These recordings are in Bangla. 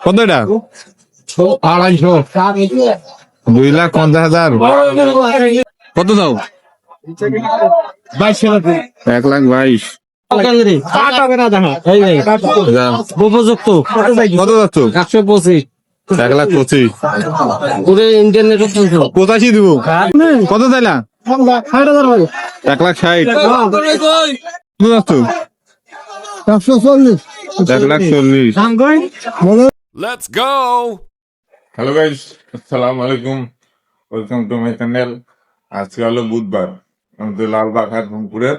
কত এটা? 2,250,000। 2,50,000। কত দাও? 22,000। 1,22,000। উপযুক্ত কত যাচ্ছ? 125। 1,25,000। পুরো ইন্টারনেট 85 দিব। কত চাইলা? 60,000। 1,60,000। কত যাচ্ছ? 140। 1,40,000। Let's go. হ্যালো গাইস, আসসালামু আলাইকুম, ওয়েলকাম টু মাই চ্যানেল। আজকে হলো বুধবার, আমাদের লালবাগ হাট রংপুরের।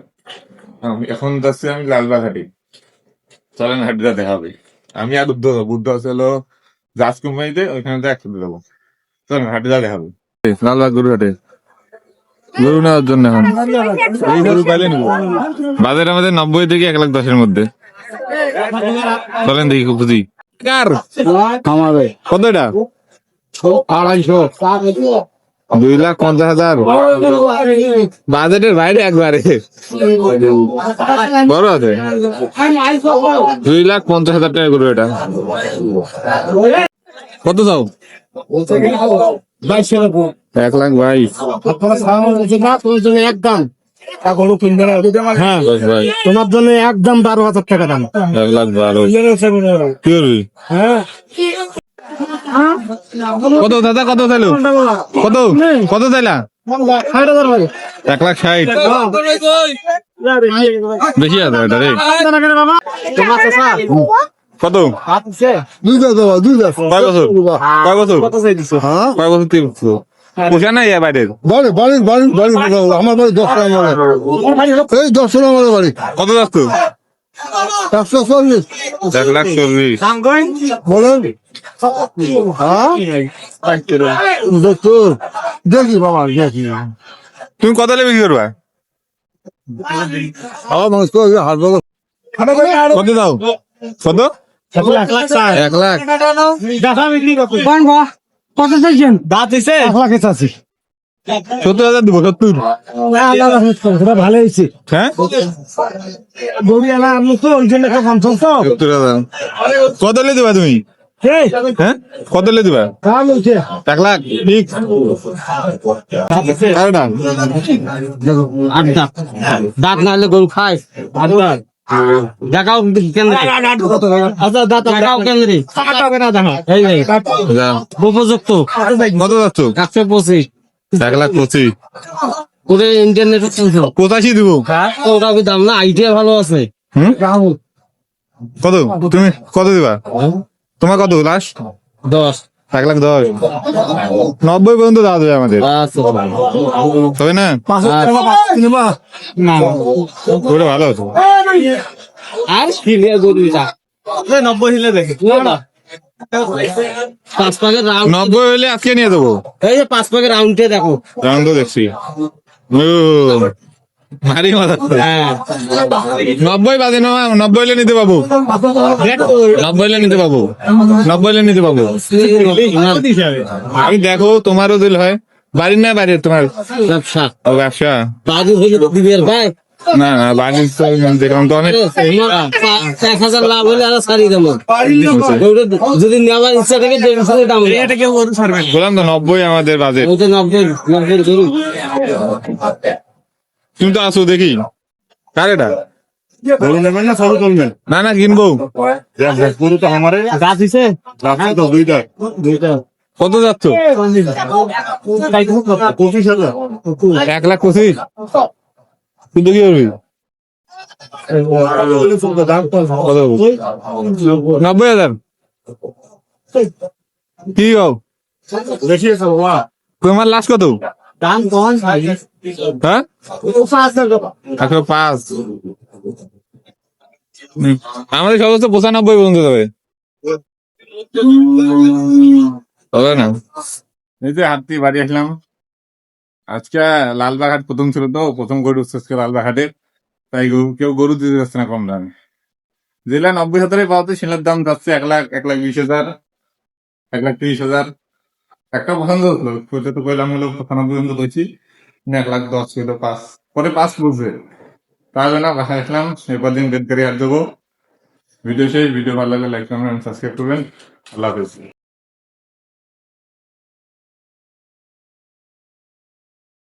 এখন যাচ্ছি আমি লালবাগ হাটে। চলেন হাটটা দেখাবে। আমি আর বুদ্ধ আছে হলো জাজ কোম্পানিতে, ওইখানে একসাথে যাবো। চলেন হাটটা দেখাবে। লালবাগ গরু হাটে গরু নেওয়ার জন্য এখন এই গরু পাইলে নিবো। বাজার আমাদের 90 থেকে 1,10,000 মধ্যে। চলেন দেখি বুঝি কার আমাদের কত এটা? 2,250,000। 2,50,000। বাজেটের বাইরে একবারে বড় আছে। 2,50,000 টাকা গরু এটা। কত চাও? 22,000। 1,22,000। একদম হ্যাঁ, তোমার জন্য একদম 12,000 টাকা দাম। 1,12,000 কি করবি? হ্যাঁ, কত দাদা, কত চাইলো? কত কত চাইলা? 60,000 ভাই। 1,60,000। বেশি আছে এটা রে। তোমার চাচা কত? আছে কয় বছর? কয় বছর? কত চাই দিছো? হ্যাঁ, কয় বছর? 3 বছর। পোষা নাই বাইরের? বাড়ি আমার বাড়ি 10 টাকা এই 10 টাকা আমার বাড়ি কত যাচ্ছ? 140। 1,40,000। বলেন হ্যাঁ দেখুন দেখি বাবা দেখি তুমি কত লেবে কি করবা? আমার মানুষ তো হাত বলো কত দাও? কত? 1,00,000। কত চাইছেন? দাঁত দিছে 1,00,000 চাচ্ছি। 70,000 দিব। 70। ভালো হয়েছে হ্যাঁ, গরু এলা আমি তো ওই জন্য কম চলতো 70,000। কত লে দিবা তুমি? হ্যাঁ, কত লে দিবা? 1,00,000 ঠিক। আর না আট দাঁত দাঁত না হলে গরু খায় দেখাও কেন্দ্রে আচ্ছা দাঁত দেখাও কেন্দ্রে এই যে যা। উপযুক্ত কত যাচ্ছ? 125। 1,25,000। পুরো ইন্টারনেট 85 দিব। ওটা দাম না, আইডিয়া ভালো আছে। হুম, কত তুমি কত দিবা? তোমার কত লাস্ট? 10। 1,10,000। 90 পর্যন্ত দেওয়া যাবে আমাদের, আচ্ছা তবে না না ওটা ভালো আছে। আর হিলিয়া গরুটা 90 হিলে দেখে 5 পাকের রাউন্ড 90 হলে আজকে নিয়ে যাবো। এই যে 5 পাকের রাউন্ডে দেখো রাউন্ড দেখছি। ভারী মজা। হ্যাঁ 90 বাজে না, 90 হলে নিতে পাবো। 90 হলে নিতে পাবো। 90 হলে নিতে পাবো। আমি দেখো তোমারও দিল হয়। বাড়ির না বাইরের তোমার? ব্যবসা ও ব্যবসা। বাজু হইলে দিবের ভাই না না বাড়ির তো দেখলাম তো অনেক। 1,000 লাভ হলে আর সারি দাম যদি নেওয়ার ইচ্ছা থাকে 150 দাম বললাম তো 90 আমাদের বাজেট। ওই তো 90 গরু তুমি তো আসো দেখি কার এটা? গরু নেবেন না সব চলবেন না না কিনবো। গরু তো আমারে গাছ দিছে তো দুইটা কত যাচ্ছ? 25,000। 1,25,000। কিন্তু কি করবি? কত? 90,000। কি গো বেশি আছে বাবা তোমার লাস্ট কত? দাম কোন হ্যাঁ, 105। আমাদের সর্বোচ্চ 95 পর্যন্ত যাবে, তবে না। এই যে হাটটি বাড়ি আসলাম আজকে। লালবাগ হাট প্রথম ছিল তো, প্রথম গরু আজকে লালবাগ হাটে, তাই কেউ গরু দিতে যাচ্ছে না কম দামে। যেটা 90,000 পাওয়াতে সেটার দাম যাচ্ছে 1,00,000, 1,20,000, 1,30,000। একটা পছন্দ হলো তো কইলাম হলো 95 পর্যন্ত বলছি, 1,10,000 ছিল 5 পরে 5 বুঝবে, তাহলে না বাসায় আসলাম। এরপর দিন বেদ করে হাট দেবো। ভিডিও শেষ, ভিডিও ভালো লাগলে লাইক কমেন্ট সাবস্ক্রাইব করবেন। আল্লাহ হাফেজ।